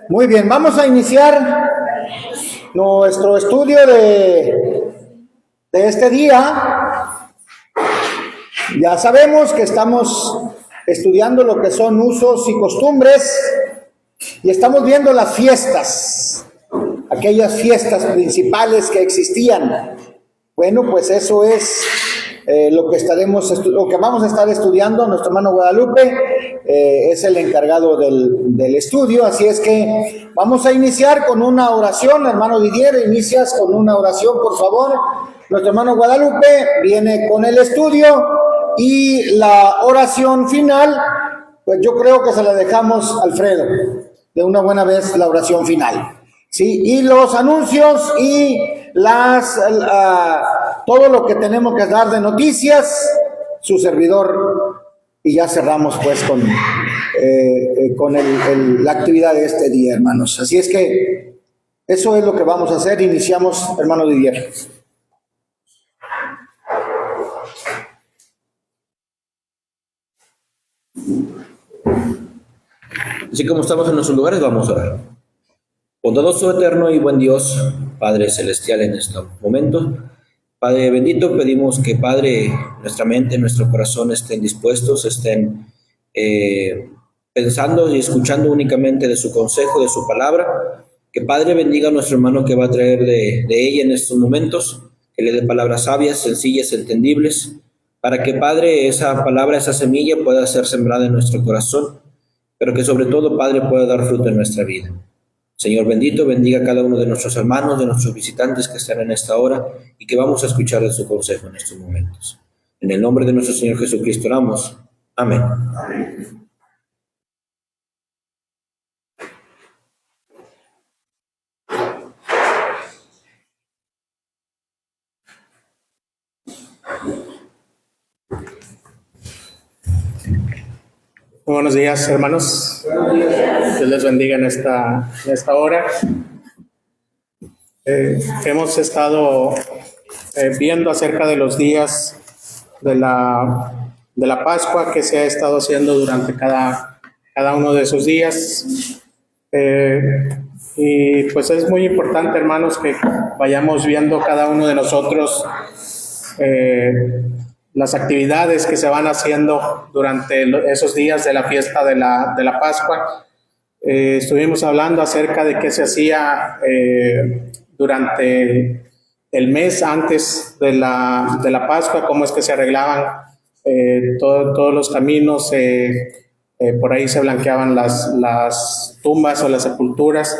Muy bien, vamos a iniciar nuestro estudio de este día. Ya sabemos que estamos estudiando lo que son usos y costumbres y estamos viendo las fiestas, aquellas fiestas principales que existían. Bueno, pues eso es lo que vamos a estar estudiando. Nuestro hermano Guadalupe es el encargado del estudio, así es que vamos a iniciar con una oración. Hermano Didier, inicias con una oración, por favor. Nuestro hermano Guadalupe viene con el estudio y la oración final, pues yo creo que se la dejamos a Alfredo, de una buena vez la oración final. Sí, y los anuncios y todo lo que tenemos que dar de noticias, su servidor, y ya cerramos pues con la actividad de este día, hermanos. Así es que eso es lo que vamos a hacer. Iniciamos, hermano Didier. Así como estamos en nuestros lugares, vamos a orar. Bondadoso, eterno y buen Dios, Padre Celestial, en este momento, Padre bendito, pedimos que, Padre, nuestra mente, nuestro corazón estén dispuestos, estén pensando y escuchando únicamente de su consejo, de su palabra. Que, Padre, bendiga a nuestro hermano que va a traer de ella en estos momentos, que le dé palabras sabias, sencillas, entendibles, para que, Padre, esa palabra, esa semilla pueda ser sembrada en nuestro corazón, pero que sobre todo, Padre, pueda dar fruto en nuestra vida. Señor bendito, bendiga a cada uno de nuestros hermanos, de nuestros visitantes que están en esta hora y que vamos a escuchar de su consejo en estos momentos. En el nombre de nuestro Señor Jesucristo oramos. Amén. Amén. Buenos días, hermanos. Dios les bendiga en esta hora. Hemos estado viendo acerca de los días de la Pascua que se ha estado haciendo durante cada uno de esos días. Y pues es muy importante, hermanos, que vayamos viendo cada uno de nosotros las actividades que se van haciendo durante esos días de la fiesta de la Pascua. Estuvimos hablando acerca de qué se hacía durante el mes antes de la Pascua, cómo es que se arreglaban todos los caminos, por ahí se blanqueaban las tumbas o las sepulturas,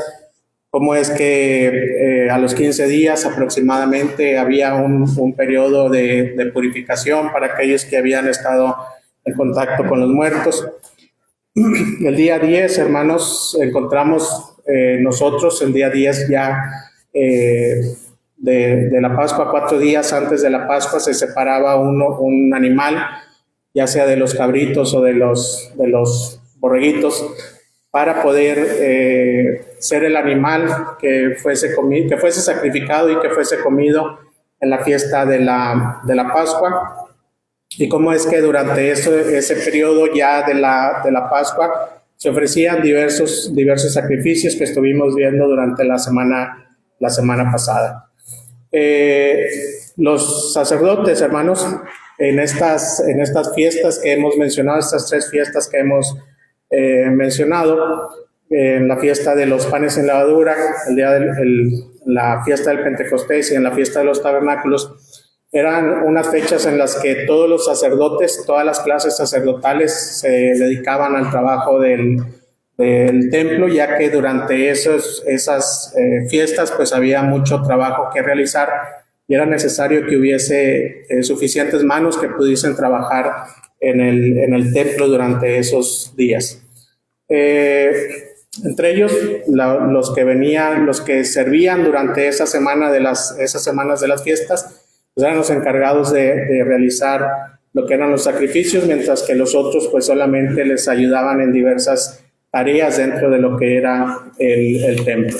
cómo es que a los 15 días aproximadamente había un periodo de purificación para aquellos que habían estado en contacto con los muertos. El día 10, hermanos, encontramos nosotros el día 10 ya de la Pascua, 4 días antes de la Pascua, se separaba un animal, ya sea de los cabritos o de los borreguitos, para poder ser el animal que fuese sacrificado y que fuese comido en la fiesta de la Pascua. Y cómo es que durante ese periodo ya de la Pascua se ofrecían diversos sacrificios que estuvimos viendo durante la semana pasada. Los sacerdotes, hermanos, en estas fiestas que hemos mencionado, estas 3 fiestas que hemos mencionado, en la fiesta de los panes en levadura, la fiesta del Pentecostés y en la fiesta de los tabernáculos, eran unas fechas en las que todos los sacerdotes, todas las clases sacerdotales se dedicaban al trabajo del templo, ya que durante esas fiestas pues había mucho trabajo que realizar y era necesario que hubiese suficientes manos que pudiesen trabajar en el templo durante esos días. Entre ellos, los que servían durante esas semanas de las fiestas, pues eran los encargados de realizar lo que eran los sacrificios, mientras que los otros pues solamente les ayudaban en diversas tareas dentro de lo que era el templo.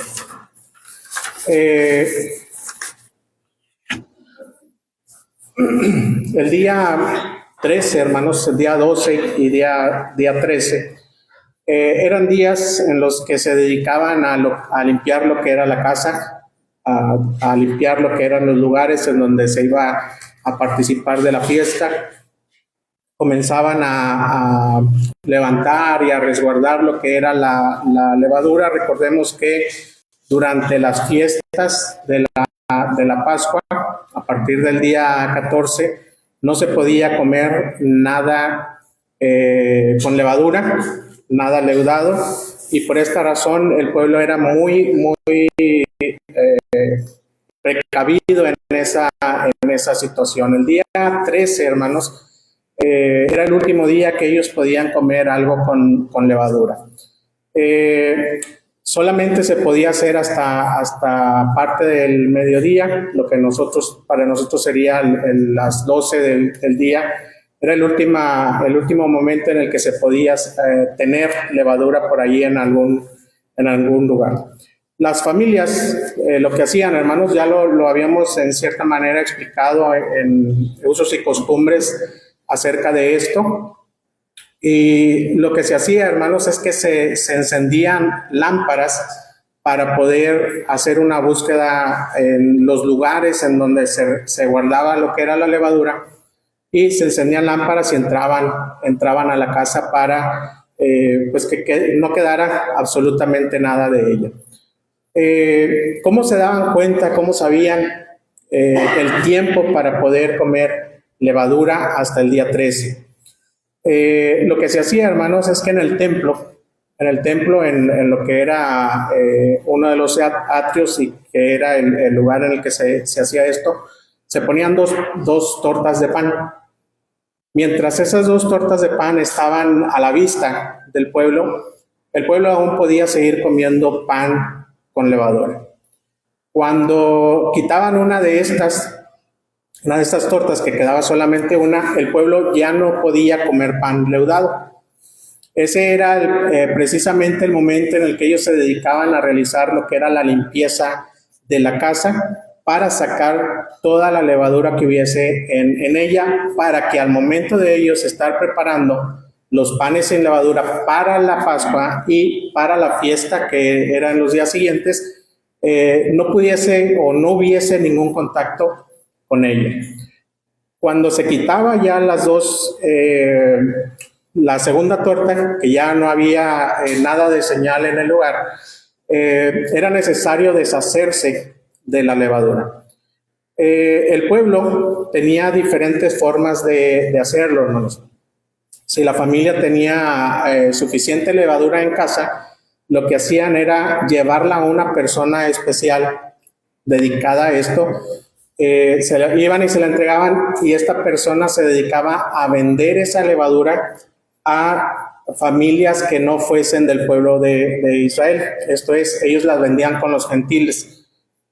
El día 13, hermanos, el día 12 y día 13, Eran días en los que se dedicaban a limpiar lo que era la casa, a limpiar lo que eran los lugares en donde se iba a participar de la fiesta. Comenzaban a levantar y a resguardar lo que era la levadura. Recordemos que durante las fiestas de la Pascua, a partir del día 14, no se podía comer nada con levadura, nada leudado, y por esta razón el pueblo era muy precavido en esa situación. El día 13, hermanos, era el último día que ellos podían comer algo con levadura. Solamente se podía hacer hasta parte del mediodía, lo que para nosotros sería las 12 del día. Era el último momento en el que se podía tener levadura por allí en algún lugar. Las familias, lo que hacían, hermanos, ya lo habíamos en cierta manera explicado en usos y costumbres acerca de esto. Y lo que se hacía, hermanos, es que se encendían lámparas para poder hacer una búsqueda en los lugares en donde se guardaba lo que era la levadura, y se encendían lámparas y entraban a la casa para pues que no quedara absolutamente nada de ella. ¿Cómo se daban cuenta, cómo sabían el tiempo para poder comer levadura hasta el día 13? Lo que se hacía, hermanos, es que en el templo, en lo que era uno de los atrios, y que era el lugar en el que se hacía esto, se ponían dos tortas de pan. Mientras esas 2 tortas de pan estaban a la vista del pueblo, el pueblo aún podía seguir comiendo pan con levadura. Cuando quitaban una de estas tortas, que quedaba solamente una, el pueblo ya no podía comer pan leudado. Ese era precisamente el momento en el que ellos se dedicaban a realizar lo que era la limpieza de la casa, para sacar toda la levadura que hubiese en ella, para que al momento de ellos estar preparando los panes sin levadura para la Pascua y para la fiesta que era en los días siguientes, no pudiese o no hubiese ningún contacto con ella. Cuando se quitaba ya la segunda torta, que ya no había nada de señal en el lugar, era necesario deshacerse de la levadura. El pueblo tenía diferentes formas de hacerlo, hermanos. Si la familia tenía suficiente levadura en casa, lo que hacían era llevarla a una persona especial dedicada a esto. Iban y se la entregaban, y esta persona se dedicaba a vender esa levadura a familias que no fuesen del pueblo de Israel. Esto es, ellos las vendían con los gentiles.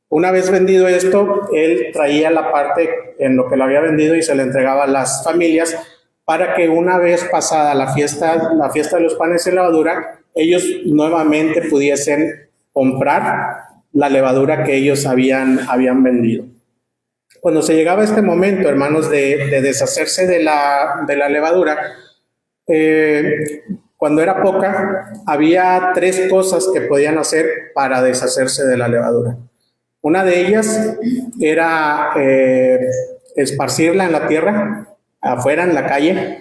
Una vez vendido esto, él traía la parte en lo que lo había vendido y se le entregaba a las familias, para que una vez pasada la fiesta de los panes sin levadura, ellos nuevamente pudiesen comprar la levadura que ellos habían vendido. Cuando se llegaba a este momento, hermanos, de deshacerse de la levadura, cuando era poca, había 3 cosas que podían hacer para deshacerse de la levadura. Una de ellas era esparcirla en la tierra, afuera en la calle,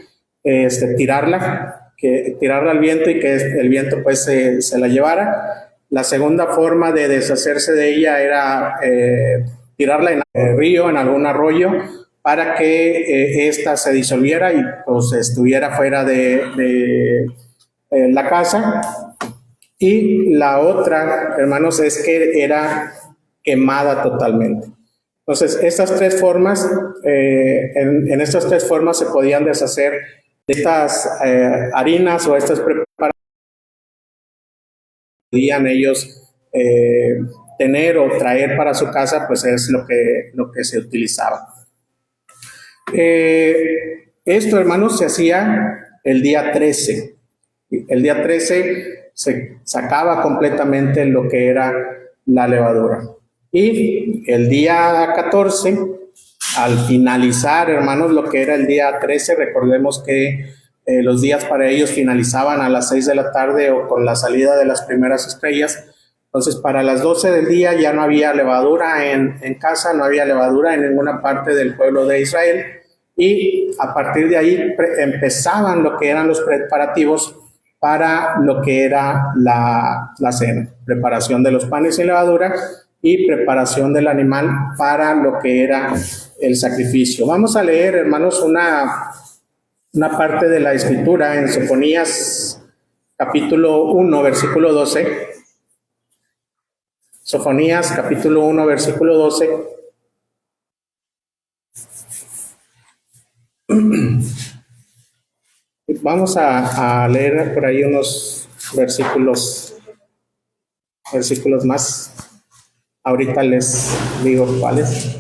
tirarla al viento, y que el viento pues se la llevara. La segunda forma de deshacerse de ella era tirarla en el río, en algún arroyo, para que ésta se disolviera y pues estuviera fuera de la casa. Y la otra, hermanos, es que era quemada totalmente. Entonces, estas 3 formas, en estas 3 formas se podían deshacer de estas harinas o estas preparaciones que podían ellos tener o traer para su casa, pues es lo que se utilizaba. Esto, hermanos, se hacía el día 13. El día 13 se sacaba completamente lo que era la levadura. Y el día 14, al finalizar, hermanos, lo que era el día 13, recordemos que los días para ellos finalizaban a las 6 de la tarde o con la salida de las primeras estrellas. Entonces, para las 12 del día ya no había levadura en casa, no había levadura en ninguna parte del pueblo de Israel. Y a partir de ahí empezaban lo que eran los preparativos para lo que era la cena. Preparación de los panes sin levadura y preparación del animal para lo que era el sacrificio. Vamos a leer, hermanos, una parte de la Escritura en Sofonías capítulo 1, versículo 12. Sofonías capítulo 1, versículo 12. Vamos a leer por ahí unos versículos más. Ahorita les digo cuáles.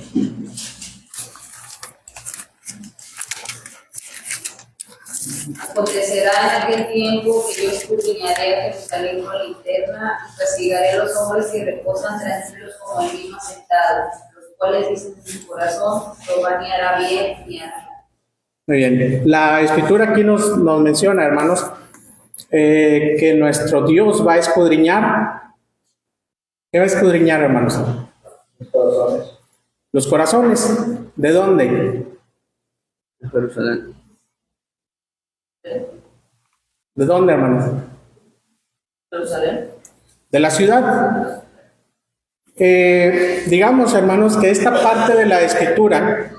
Acontecerá en aquel tiempo que yo escudriñaré a Jerusalén con linterna y castigaré a los hombres que reposan tranquilos como el vino sentado, los cuales dicen en su corazón, Jehová ni hará bien ni hará mal. Muy bien. La Escritura aquí nos menciona, hermanos, que nuestro Dios va a escudriñar. ¿Qué va a escudriñar, hermanos? Los corazones. Los corazones. ¿De dónde? De Jerusalén. ¿De dónde, hermanos? Jerusalén. De la ciudad. Digamos, hermanos, que esta parte de la Escritura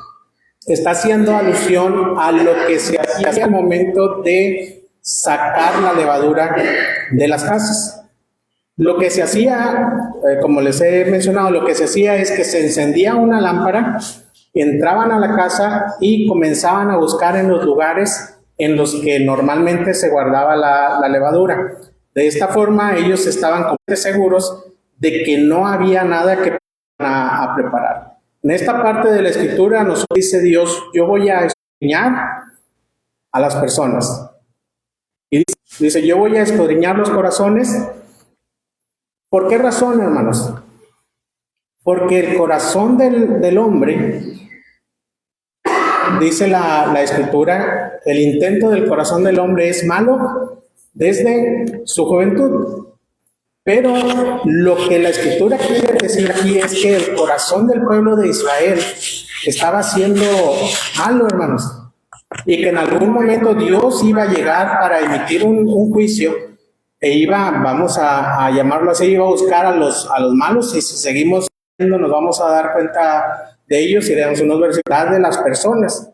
está haciendo alusión a lo que se hacía al momento de sacar la levadura de las casas. Lo que se hacía, como les he mencionado, lo que se hacía es que se encendía una lámpara, entraban a la casa y comenzaban a buscar en los lugares en los que normalmente se guardaba la levadura. De esta forma ellos estaban completamente seguros de que no había nada que a preparar. En esta parte de la Escritura nos dice Dios, yo voy a escudriñar a las personas. Y dice, yo voy a escudriñar los corazones. ¿Por qué razón, hermanos? Porque el corazón del hombre, dice la Escritura, el intento del corazón del hombre es malo desde su juventud. Pero lo que la Escritura quiere decir aquí es que el corazón del pueblo de Israel estaba siendo malo, hermanos, y que en algún momento Dios iba a llegar para emitir un juicio e iba, vamos a llamarlo así, iba a buscar a los malos, y si seguimos viendo nos vamos a dar cuenta de ellos y leemos unos versículos de las personas.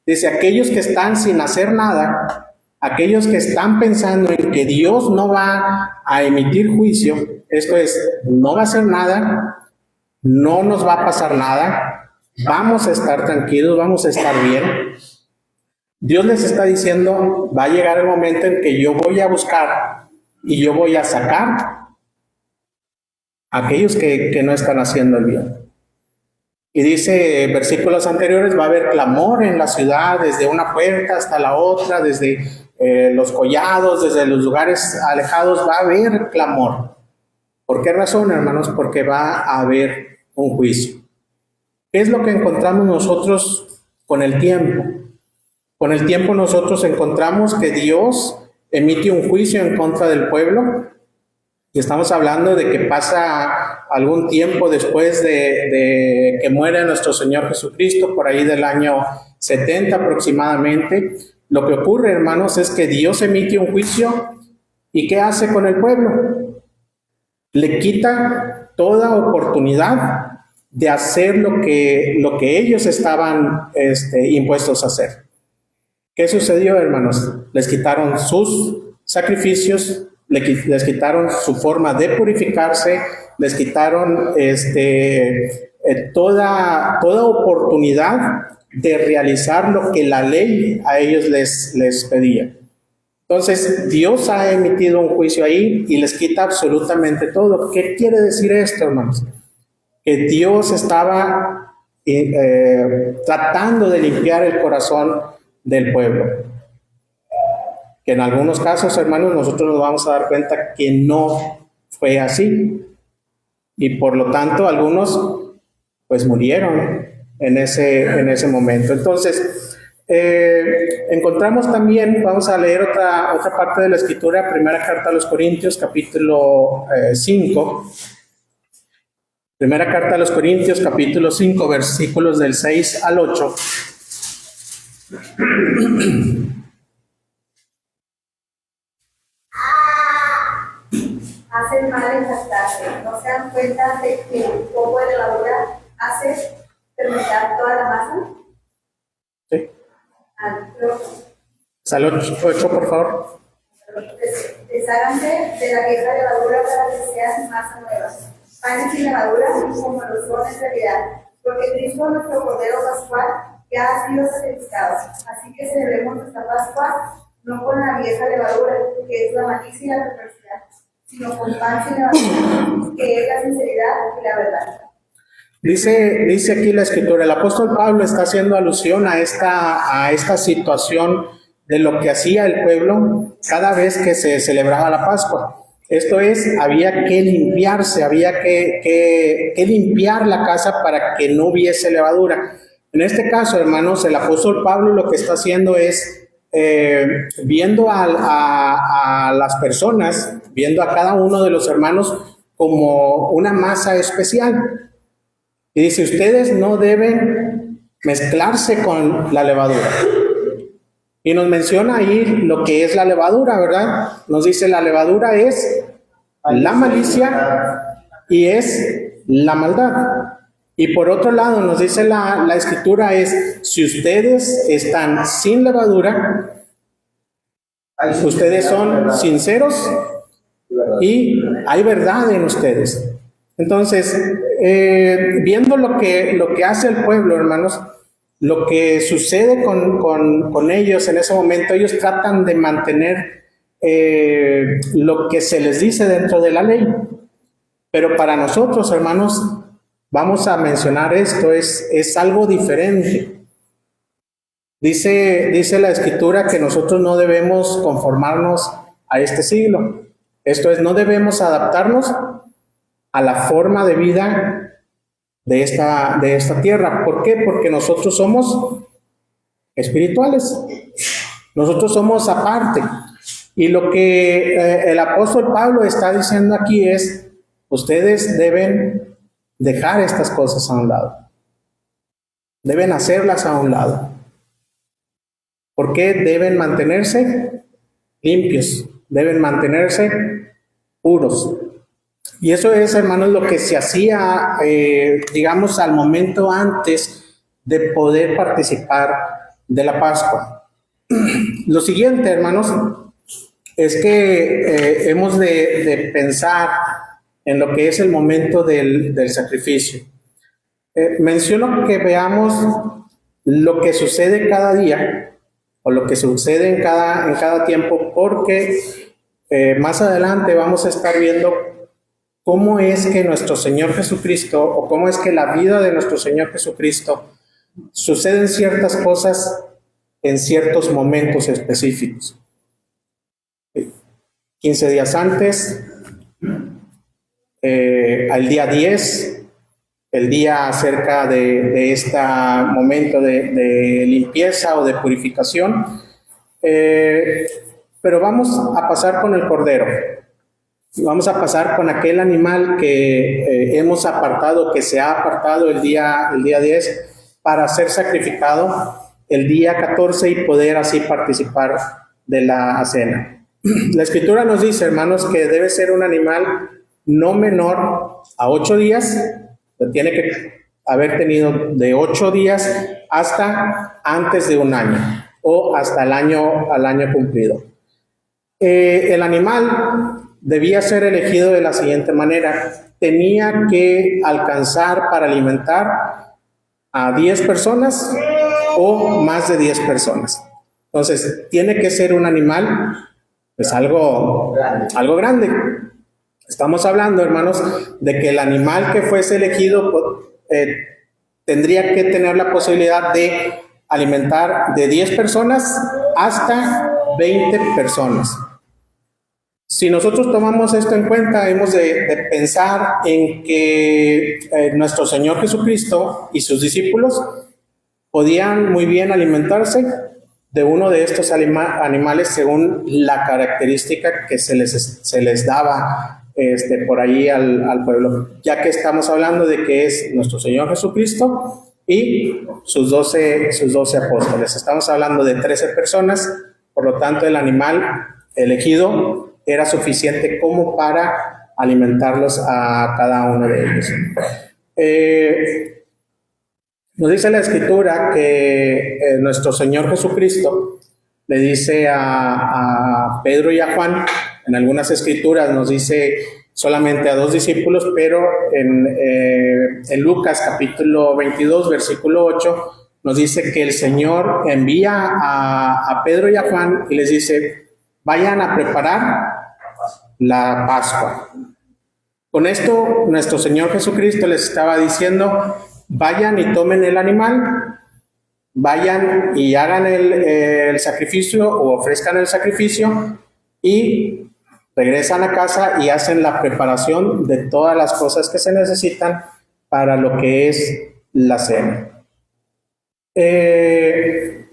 Dice, aquellos que están sin hacer nada, aquellos que están pensando en que Dios no va a emitir juicio, esto es, no va a hacer nada, no nos va a pasar nada, vamos a estar tranquilos, vamos a estar bien. Dios les está diciendo, va a llegar el momento en que yo voy a buscar y yo voy a sacar a aquellos que no están haciendo el bien. Y dice, versículos anteriores, va a haber clamor en la ciudad, desde una puerta hasta la otra, desde los collados, desde los lugares alejados, va a haber clamor. ¿Por qué razón, hermanos? Porque va a haber un juicio. ¿Qué es lo que encontramos nosotros con el tiempo? Con el tiempo nosotros encontramos que Dios emite un juicio en contra del pueblo. Y estamos hablando de que pasa algún tiempo después de que muere nuestro Señor Jesucristo, por ahí del año 70 aproximadamente. Lo que ocurre, hermanos, es que Dios emite un juicio. ¿Y qué hace con el pueblo? Le quita toda oportunidad de hacer lo que ellos estaban impuestos a hacer. ¿Qué sucedió, hermanos? Les quitaron sus sacrificios, les quitaron su forma de purificarse, les quitaron toda oportunidad de realizar lo que la ley a ellos les pedía. Entonces, Dios ha emitido un juicio ahí y les quita absolutamente todo. ¿Qué quiere decir esto, hermanos? Que Dios estaba tratando de limpiar el corazón del pueblo. Que en algunos casos, hermanos, nosotros nos vamos a dar cuenta que no fue así. Y por lo tanto, algunos pues murieron en ese momento. Entonces, Encontramos también, vamos a leer otra parte de la Escritura, primera carta a los Corintios, capítulo 5. Primera carta a los Corintios, capítulo 5, versículos del 6 al 8. Hacen mal en jactarse, no se dan cuenta de que un poco de levadura hace fermentar toda la masa. Sí. Pero, Al 8, por favor. desháganse de la vieja levadura para que sean masa nueva. Panes sin levadura como lo son en realidad, porque Cristo, nuestro Cordero Pascual, ya ha sido sacrificado. Así que celebremos nuestra Pascua no con la vieja levadura, que es la malicia y la perversidad, sino con pan sin levadura, que es la sinceridad y la verdad. Dice aquí la Escritura, el apóstol Pablo está haciendo alusión a esta situación de lo que hacía el pueblo cada vez que se celebraba la Pascua. Esto es, había que limpiarse, había que limpiar la casa para que no hubiese levadura. En este caso, hermanos, el apóstol Pablo lo que está haciendo es viendo a las personas, viendo a cada uno de los hermanos como una masa especial. Y dice, ustedes no deben mezclarse con la levadura. Y nos menciona ahí lo que es la levadura, ¿verdad? Nos dice, la levadura es la malicia y es la maldad. Y por otro lado, nos dice la Escritura es, si ustedes están sin levadura, ustedes son sinceros y hay verdad en ustedes. Entonces, viendo lo que hace el pueblo, hermanos, lo que sucede con ellos en ese momento, ellos tratan de mantener lo que se les dice dentro de la ley. Pero para nosotros, hermanos, vamos a mencionar esto, es algo diferente. Dice la Escritura que nosotros no debemos conformarnos a este siglo. Esto es, no debemos adaptarnos a la forma de vida de esta tierra. ¿Por qué? Porque nosotros somos espirituales. Nosotros somos aparte. Y lo que el apóstol Pablo está diciendo aquí es, ustedes deben dejar estas cosas a un lado. Deben hacerlas a un lado. ¿Por qué? Deben mantenerse limpios. Deben mantenerse puros. Y eso es, hermanos, lo que se hacía, digamos, al momento antes de poder participar de la Pascua. Lo siguiente, hermanos, es que hemos de pensar en lo que es el momento del sacrificio. Menciono que veamos lo que sucede cada día, o lo que sucede en cada tiempo, porque más adelante vamos a estar viendo cómo es que nuestro Señor Jesucristo, o cómo es que la vida de nuestro Señor Jesucristo, suceden ciertas cosas en ciertos momentos específicos. 15 días antes, al día 10, el día acerca de este momento de limpieza o de purificación, pero vamos a pasar con el Cordero. Vamos a pasar con aquel animal que hemos apartado, que se ha apartado el día 10 para ser sacrificado el día 14 y poder así participar de la cena. La Escritura nos dice, hermanos, que debe ser un animal no menor a 8 días, tiene que haber tenido de 8 días hasta antes de un año o hasta al año cumplido. El animal debía ser elegido de la siguiente manera. Tenía que alcanzar para alimentar a 10 personas o más de 10 personas. Entonces, tiene que ser un animal, pues algo grande. Estamos hablando, hermanos, de que el animal que fuese elegido tendría que tener la posibilidad de alimentar de 10 personas hasta 20 personas. Si nosotros tomamos esto en cuenta, hemos de pensar en que nuestro Señor Jesucristo y sus discípulos podían muy bien alimentarse de uno de estos animales según la característica que se les daba por ahí al pueblo, ya que estamos hablando de que es nuestro Señor Jesucristo y sus 12 apóstoles. Estamos hablando de 13 personas, por lo tanto el animal elegido era suficiente como para alimentarlos a cada uno de ellos. Nos dice la Escritura que nuestro Señor Jesucristo le dice a Pedro y a Juan, en algunas escrituras nos dice solamente a 2 discípulos, pero en Lucas capítulo 22, versículo 8, nos dice que el Señor envía a Pedro y a Juan y les dice, vayan a preparar la Pascua. Con esto, nuestro Señor Jesucristo les estaba diciendo, vayan y tomen el animal, vayan y hagan el sacrificio o ofrezcan el sacrificio y regresan a casa y hacen la preparación de todas las cosas que se necesitan para lo que es la cena. En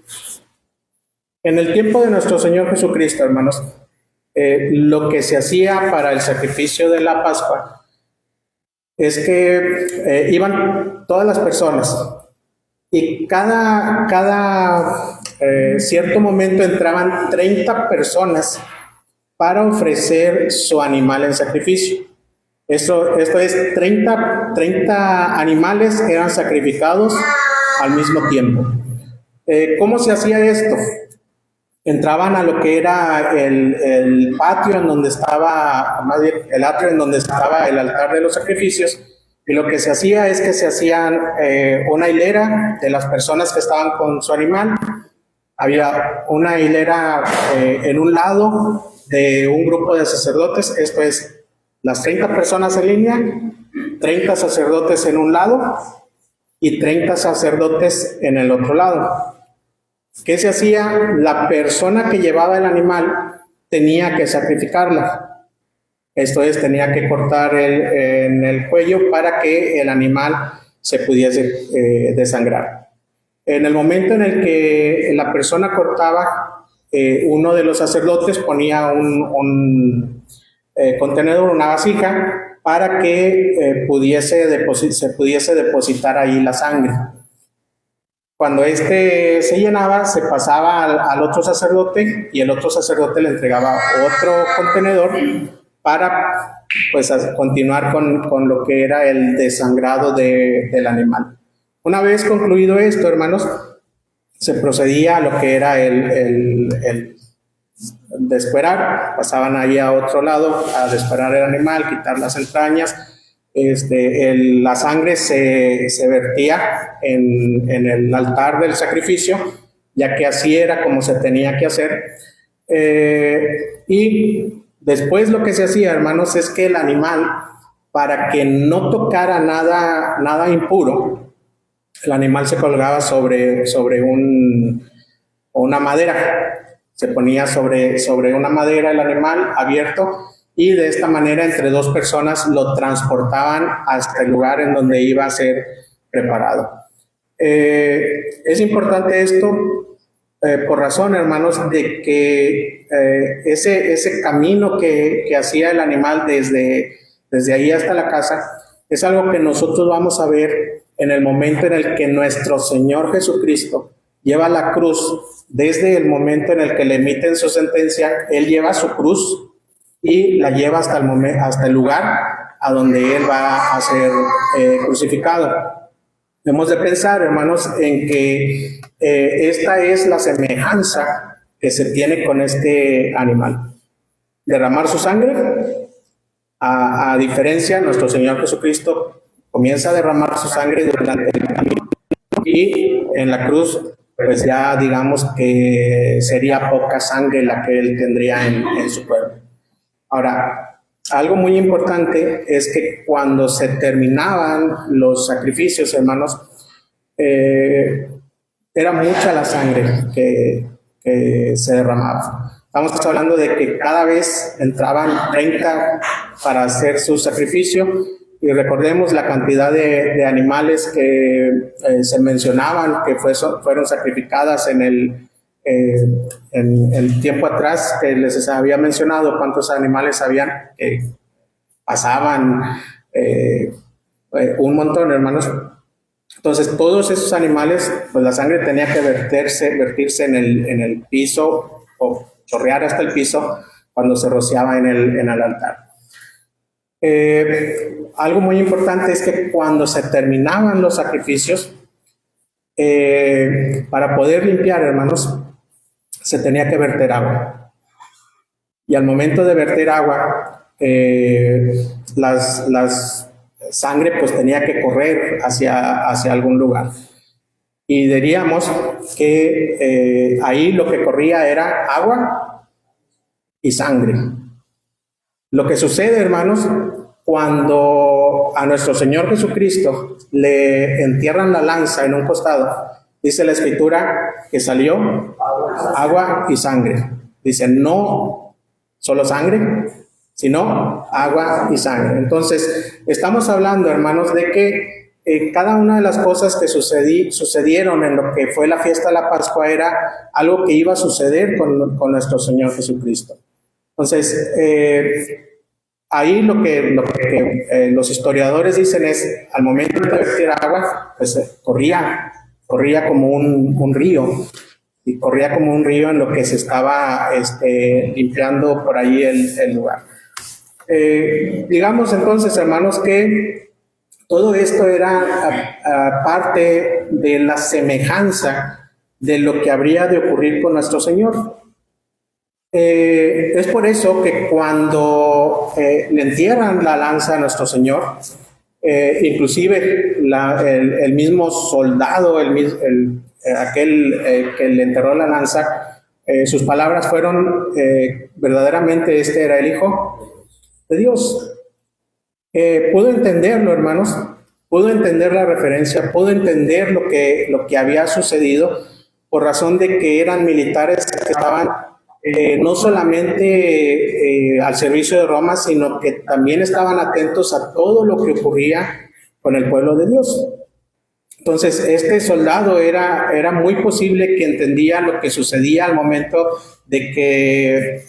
el tiempo de nuestro Señor Jesucristo, hermanos, lo que se hacía para el sacrificio de la Pascua es que iban todas las personas y cada cierto momento entraban 30 personas para ofrecer su animal en sacrificio. Esto es 30 animales eran sacrificados al mismo tiempo. ¿Cómo se hacía esto? Entraban a lo que era el patio en donde estaba, más bien el atrio en donde estaba el altar de los sacrificios, y lo que se hacía es que se hacían una hilera de las personas que estaban con su animal. Había una hilera en un lado de un grupo de sacerdotes, esto es, las 30 personas en línea, 30 sacerdotes en un lado y 30 sacerdotes en el otro lado. ¿Qué se hacía? La persona que llevaba el animal tenía que sacrificarla. Esto es, tenía que cortar en el cuello para que el animal se pudiese desangrar. En el momento en el que la persona cortaba, uno de los sacerdotes ponía un contenedor, una vasija, para que se pudiese depositar ahí la sangre. Cuando se llenaba, se pasaba al otro sacerdote y el otro sacerdote le entregaba otro contenedor para pues continuar con lo que era el desangrado del animal. Una vez concluido esto, hermanos, se procedía a lo que era el descuerar. Pasaban ahí a otro lado a descuerar el animal, quitar las entrañas. La sangre se vertía en el altar del sacrificio, ya que así era como se tenía que hacer. Y después lo que se hacía, hermanos, es que el animal, para que no tocara nada impuro, el animal se colgaba sobre una madera. Se ponía sobre una madera el animal abierto, y de esta manera entre 2 personas lo transportaban hasta el lugar en donde iba a ser preparado. Es importante esto por razón, hermanos, de que ese camino que hacía el animal desde ahí hasta la casa es algo que nosotros vamos a ver en el momento en el que nuestro Señor Jesucristo lleva la cruz. Desde el momento en el que le emiten su sentencia, Él lleva su cruz y la lleva hasta el lugar a donde Él va a ser crucificado. Debemos de pensar, hermanos, en que esta es la semejanza que se tiene con este animal. Derramar su sangre, a diferencia, nuestro Señor Jesucristo comienza a derramar su sangre durante el camino, y en la cruz pues ya digamos que sería poca sangre la que Él tendría en su cuerpo. Ahora, algo muy importante es que cuando se terminaban los sacrificios, hermanos, era mucha la sangre que se derramaba. Estamos hablando de que cada vez entraban 30 para hacer su sacrificio, y recordemos la cantidad de animales que se mencionaban que fueron sacrificadas en el tiempo atrás, que les había mencionado cuántos animales habían, pasaban un montón, hermanos. Entonces, todos esos animales, pues la sangre tenía que vertirse en el piso o chorrear hasta el piso cuando se rociaba en el altar. Algo muy importante es que cuando se terminaban los sacrificios, para poder limpiar, hermanos, se tenía que verter agua. Y al momento de verter agua, las sangre pues tenía que correr hacia algún lugar. Y diríamos que ahí lo que corría era agua y sangre. Lo que sucede, hermanos, cuando a nuestro Señor Jesucristo le entierran la lanza en un costado, dice la Escritura que salió agua y sangre. Dice, no solo sangre, sino agua y sangre. Entonces, estamos hablando, hermanos, de que cada una de las cosas que sucedieron en lo que fue la fiesta de la Pascua era algo que iba a suceder con nuestro Señor Jesucristo. Entonces, ahí lo que los historiadores dicen es, al momento de verter agua, pues corría como un río, y corría como un río en lo que se estaba limpiando por ahí el lugar. Digamos entonces, hermanos, que todo esto era parte de la semejanza de lo que habría de ocurrir con nuestro Señor. Es por eso que cuando le entierran la lanza a nuestro Señor, inclusive el mismo soldado, aquel que le enterró la lanza, sus palabras fueron, verdaderamente este era el Hijo de Dios. Puedo entenderlo, hermanos, puedo entender la referencia, puedo entender lo que había sucedido, por razón de que eran militares que estaban no solamente al servicio de Roma, sino que también estaban atentos a todo lo que ocurría con el pueblo de Dios. Entonces, este soldado era muy posible que entendía lo que sucedía al momento de que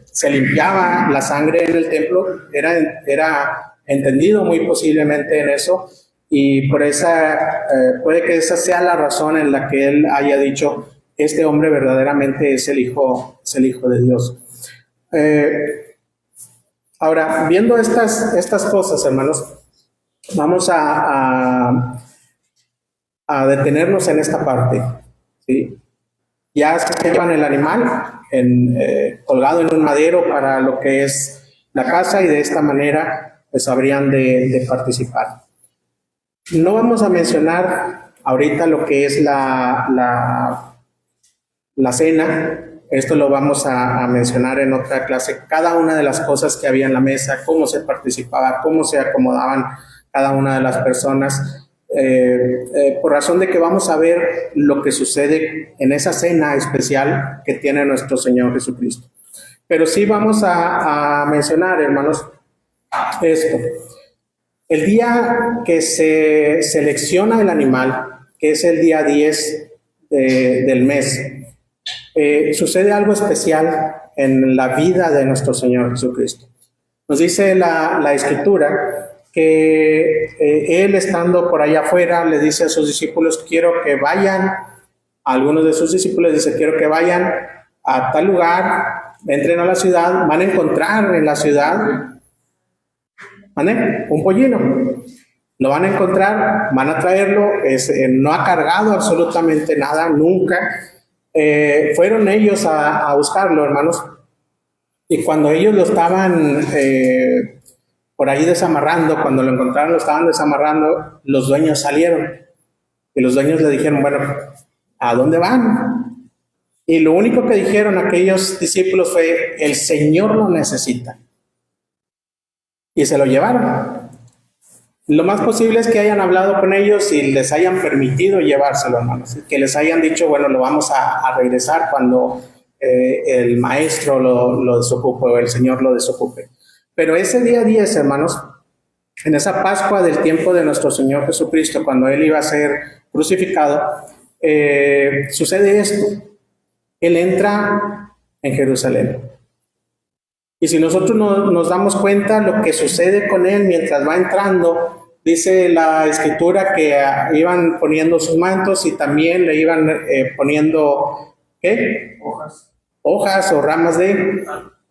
se limpiaba la sangre en el templo. Era entendido muy posiblemente en eso, y por puede que esa sea la razón en la que él haya dicho, este hombre verdaderamente es el Hijo de Dios. Ahora, viendo estas cosas, hermanos, vamos a detenernos en esta parte, ¿sí? Ya se llevan el animal colgado en un madero para lo que es la casa, y de esta manera pues habrían de participar. No vamos a mencionar ahorita lo que es la cena. Esto lo vamos a mencionar en otra clase, cada una de las cosas que había en la mesa, cómo se participaba, cómo se acomodaban cada una de las personas, por razón de que vamos a ver lo que sucede en esa cena especial que tiene nuestro Señor Jesucristo. Pero sí vamos a mencionar, hermanos, esto. El día que se selecciona el animal, que es el día 10 del mes, sucede algo especial en la vida de nuestro Señor Jesucristo. Nos dice la Escritura que Él, estando por allá afuera, le dice a sus discípulos, quiero que vayan, a algunos de sus discípulos dice, quiero que vayan a tal lugar, entren a la ciudad, van a encontrar en la ciudad un pollino. Lo van a encontrar, van a traerlo, no ha cargado absolutamente nada, nunca. Fueron ellos a buscarlo, hermanos, y cuando ellos lo estaban por ahí desamarrando, cuando lo encontraron, lo estaban desamarrando, los dueños salieron, y los dueños le dijeron, bueno, ¿a dónde van? Y lo único que dijeron aquellos discípulos fue, el Señor lo necesita, y se lo llevaron. Lo más posible es que hayan hablado con ellos y les hayan permitido llevárselo, hermanos, que les hayan dicho, bueno, lo vamos a regresar cuando el maestro lo desocupe o el Señor lo desocupe. Pero ese día 10, hermanos, en esa Pascua del tiempo de nuestro Señor Jesucristo, cuando Él iba a ser crucificado, sucede esto. Él entra en Jerusalén. Y si nosotros nos damos cuenta lo que sucede con Él mientras va entrando, dice la Escritura que iban poniendo sus mantos y también le iban poniendo, ¿qué? Hojas o ramas de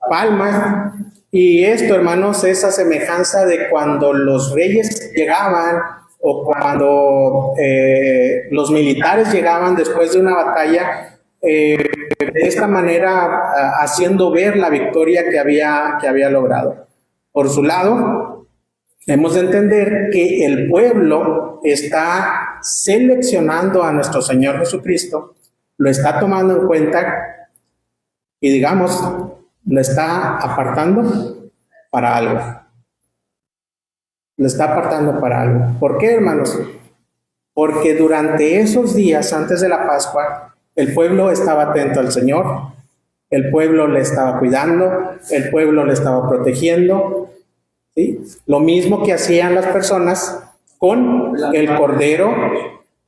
palma. Y esto, hermanos, es a semejanza de cuando los reyes llegaban o cuando los militares llegaban después de una batalla, de esta manera haciendo ver la victoria que había logrado. Por su lado, hemos de entender que el pueblo está seleccionando a nuestro Señor Jesucristo, lo está tomando en cuenta y, digamos, lo está apartando para algo. Lo está apartando para algo. ¿Por qué, hermanos? Porque durante esos días antes de la Pascua, el pueblo estaba atento al Señor, el pueblo le estaba cuidando, el pueblo le estaba protegiendo, ¿sí? Lo mismo que hacían las personas con el Cordero,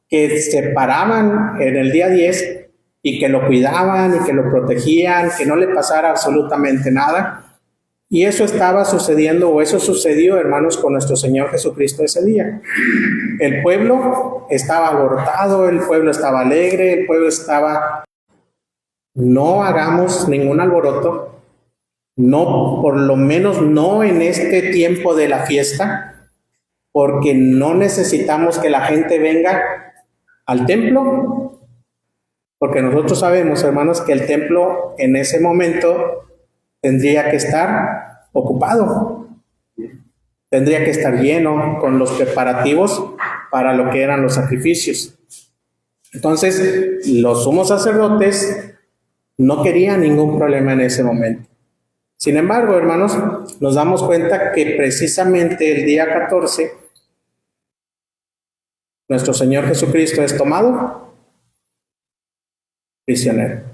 que se paraban en el día 10 y que lo cuidaban y que lo protegían, que no le pasara absolutamente nada. Y eso estaba sucediendo, o eso sucedió, hermanos, con nuestro Señor Jesucristo ese día. El pueblo estaba alborotado, el pueblo estaba alegre, el pueblo estaba... No hagamos ningún alboroto, no, por lo menos no en este tiempo de la fiesta, porque no necesitamos que la gente venga al templo, porque nosotros sabemos, hermanos, que el templo en ese momento tendría que estar ocupado, tendría que estar lleno con los preparativos para lo que eran los sacrificios. Entonces, los sumos sacerdotes no querían ningún problema en ese momento. Sin embargo, hermanos, nos damos cuenta que precisamente el día 14, nuestro Señor Jesucristo es tomado prisionero.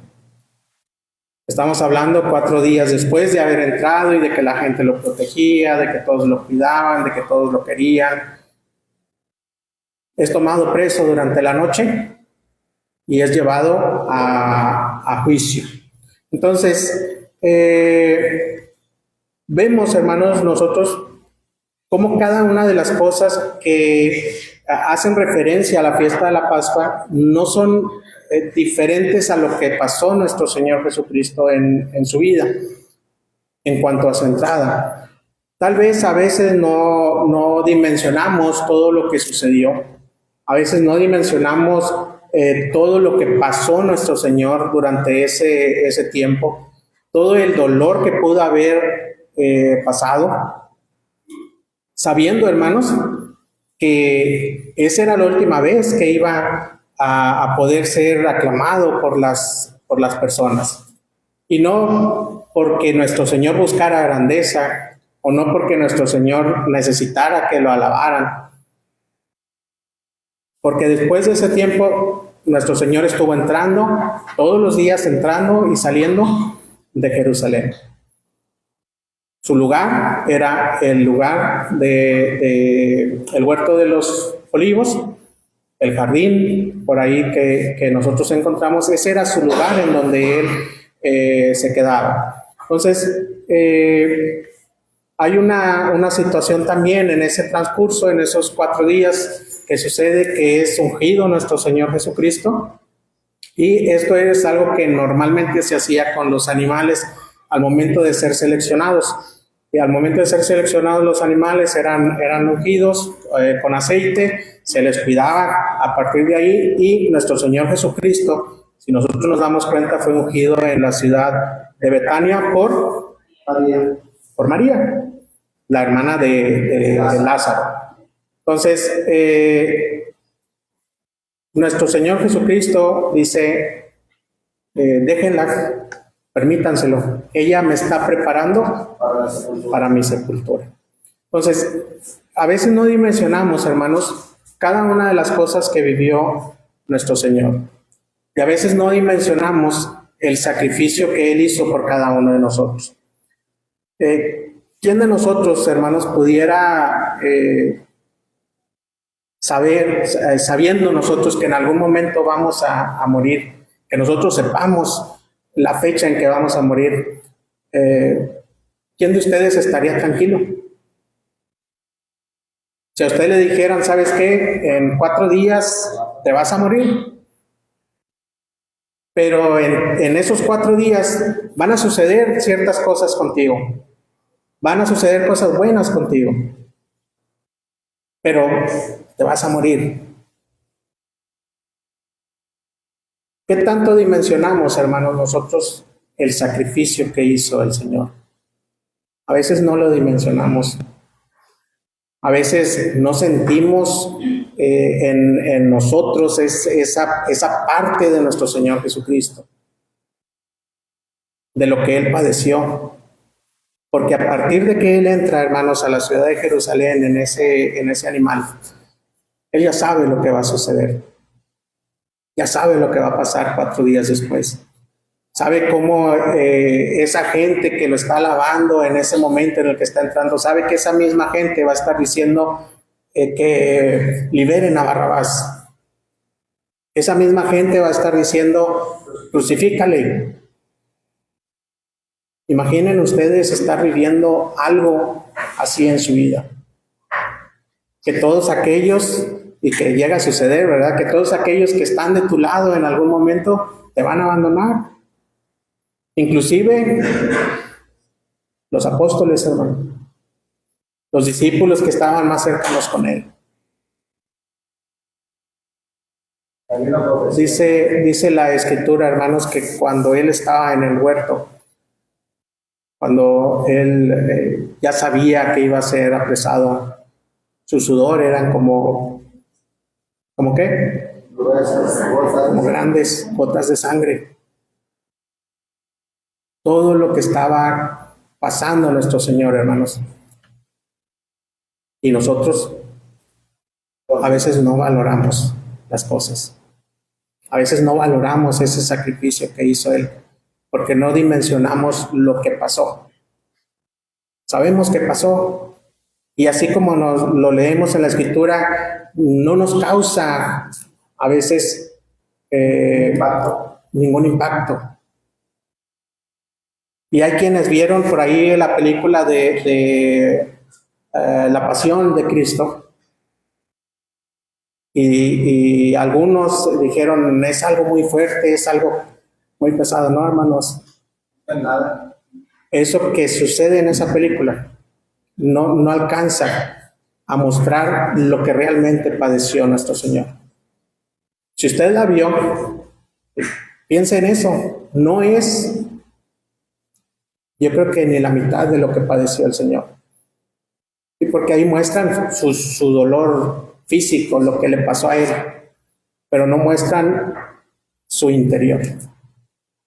Estamos hablando 4 días después de haber entrado y de que la gente lo protegía, de que todos lo cuidaban, de que todos lo querían. Es tomado preso durante la noche y es llevado a juicio. Entonces, vemos, hermanos, nosotros cómo cada una de las cosas que hacen referencia a la fiesta de la Pascua no son diferentes a lo que pasó nuestro Señor Jesucristo en su vida, en cuanto a su entrada. Tal vez a veces no dimensionamos todo lo que sucedió, a veces no dimensionamos todo lo que pasó nuestro Señor durante ese tiempo, todo el dolor que pudo haber pasado, sabiendo, hermanos, que esa era la última vez que iba a poder ser aclamado por las personas. Y no porque nuestro Señor buscara grandeza, o no porque nuestro Señor necesitara que lo alabaran. Porque después de ese tiempo, nuestro Señor estuvo entrando, todos los días entrando y saliendo de Jerusalén. Su lugar era el lugar el huerto de los olivos, el jardín, por ahí que nosotros encontramos. Ese era su lugar en donde él se quedaba. Entonces, hay una situación también en ese transcurso, en esos 4 días, que sucede que es ungido nuestro Señor Jesucristo. Y esto es algo que normalmente se hacía con los animales al momento de ser seleccionados. Y al momento de ser seleccionados los animales eran ungidos con aceite, se les cuidaba a partir de ahí, y nuestro Señor Jesucristo, si nosotros nos damos cuenta, fue ungido en la ciudad de Betania por María, la hermana de Lázaro. Entonces, nuestro Señor Jesucristo dice, déjenla, permítanselo, ella me está preparando para mi sepultura. Entonces, a veces no dimensionamos, hermanos, cada una de las cosas que vivió nuestro Señor. Y a veces no dimensionamos el sacrificio que Él hizo por cada uno de nosotros. ¿Quién de nosotros, hermanos, pudiera sabiendo nosotros que en algún momento vamos a morir, que nosotros sepamos la fecha en que vamos a morir, ¿quién de ustedes estaría tranquilo? Si a usted le dijeran, ¿sabes qué? En 4 días te vas a morir. Pero en esos 4 días van a suceder ciertas cosas contigo. Van a suceder cosas buenas contigo. Pero te vas a morir. ¿Qué tanto dimensionamos, hermanos, nosotros el sacrificio que hizo el Señor? A veces no lo dimensionamos. A veces no sentimos en nosotros esa parte de nuestro Señor Jesucristo, de lo que Él padeció. Porque a partir de que Él entra, hermanos, a la ciudad de Jerusalén en ese animal, Él ya sabe lo que va a suceder. Ya sabe lo que va a pasar 4 días después. Sabe cómo esa gente que lo está alabando en ese momento en el que está entrando, sabe que esa misma gente va a estar diciendo que liberen a Barrabás. Esa misma gente va a estar diciendo, crucifícale. Imaginen ustedes estar viviendo algo así en su vida. Que todos aquellos, y que llega a suceder, ¿verdad? Que todos aquellos que están de tu lado en algún momento te van a abandonar. Inclusive los apóstoles, hermano, los discípulos que estaban más cercanos con Él. Dice la Escritura, hermanos, que cuando Él estaba en el huerto, cuando Él ya sabía que iba a ser apresado, su sudor eran ¿como qué? Como grandes gotas de sangre. Todo lo que estaba pasando a nuestro Señor, hermanos. Y nosotros a veces no valoramos las cosas. A veces no valoramos ese sacrificio que hizo Él, porque no dimensionamos lo que pasó. Sabemos que pasó, y así como lo leemos en la Escritura, no nos causa a veces ningún impacto. Y hay quienes vieron por ahí la película de La Pasión de Cristo, y algunos dijeron, es algo muy fuerte, es algo muy pesado. No, hermanos, nada. Eso que sucede en esa película no alcanza a mostrar lo que realmente padeció nuestro Señor. Si usted la vio, piense en eso. No es, yo creo que ni la mitad de lo que padeció el Señor. Y porque ahí muestran su dolor físico, lo que le pasó a Él, pero no muestran su interior,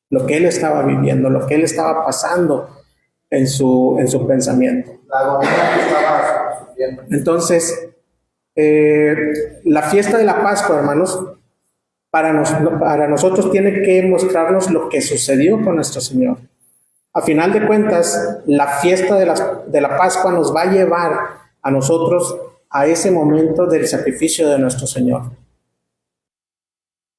lo que Él estaba viviendo, lo que Él estaba pasando en su pensamiento. Entonces, la fiesta de la Pascua, hermanos, para nosotros tiene que mostrarnos lo que sucedió con nuestro Señor. A final de cuentas, la fiesta de la Pascua nos va a llevar a nosotros a ese momento del sacrificio de nuestro Señor.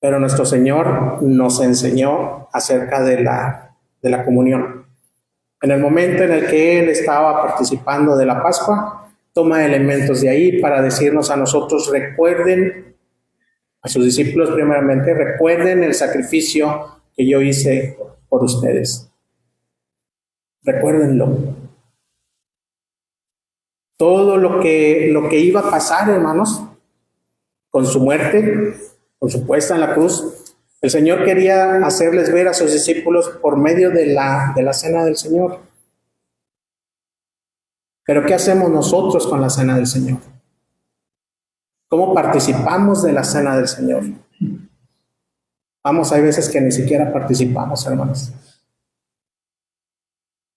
Pero nuestro Señor nos enseñó acerca de la comunión. En el momento en el que Él estaba participando de la Pascua, toma elementos de ahí para decirnos a nosotros, recuerden, a sus discípulos primeramente, recuerden el sacrificio que yo hice por ustedes. Recuérdenlo. Todo lo que iba a pasar, hermanos, con su muerte, con su puesta en la cruz, el Señor quería hacerles ver a sus discípulos por medio de la cena del Señor. Pero ¿qué hacemos nosotros con la cena del Señor? ¿Cómo participamos de la cena del Señor? Vamos, hay veces que ni siquiera participamos, hermanos.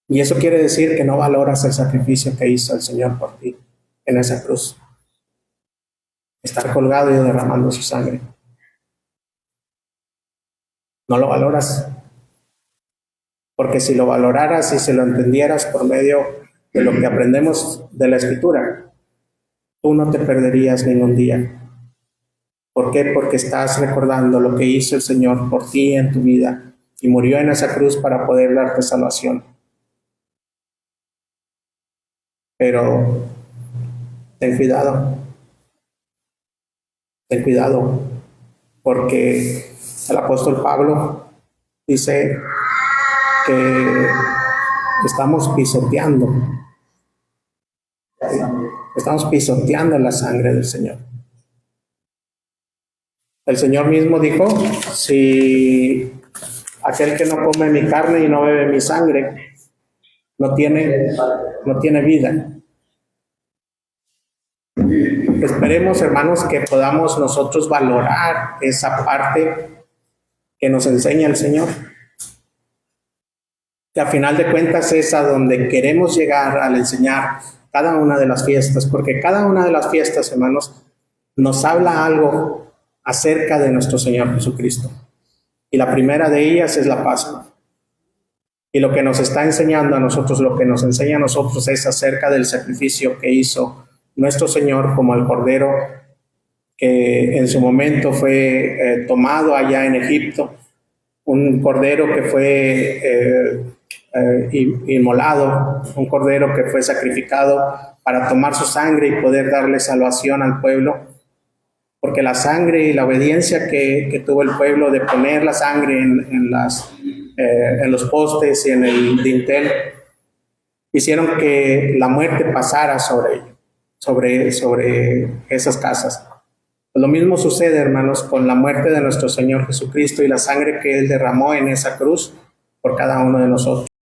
Y eso quiere decir que no valoras el sacrificio que hizo el Señor por ti en esa cruz. Estar colgado y derramando su sangre. No lo valoras. Porque si lo valoraras y si lo entendieras por medio de lo que aprendemos de la Escritura, tú no te perderías ningún día. ¿Por qué? Porque estás recordando lo que hizo el Señor por ti en tu vida y murió en esa cruz para poder darte salvación. Pero ten cuidado, porque el apóstol Pablo dice que estamos pisoteando la sangre del Señor. El Señor mismo dijo, si aquel que no come mi carne y no bebe mi sangre, no tiene vida. Esperemos, hermanos, que podamos nosotros valorar esa parte que nos enseña el Señor. Que a final de cuentas es a donde queremos llegar al enseñar cada una de las fiestas, porque cada una de las fiestas, hermanos, nos habla algo acerca de nuestro Señor Jesucristo. Y la primera de ellas es la Pascua. Y lo que nos está enseñando a nosotros, lo que nos enseña a nosotros es acerca del sacrificio que hizo nuestro Señor como el Cordero que en su momento fue tomado allá en Egipto, un Cordero que fue inmolado, un Cordero que fue sacrificado para tomar su sangre y poder darle salvación al pueblo, porque la sangre y la obediencia que tuvo el pueblo de poner la sangre en los postes y en el dintel, hicieron que la muerte pasara sobre esas casas. Pues lo mismo sucede, hermanos, con la muerte de nuestro Señor Jesucristo y la sangre que Él derramó en esa cruz por cada uno de nosotros.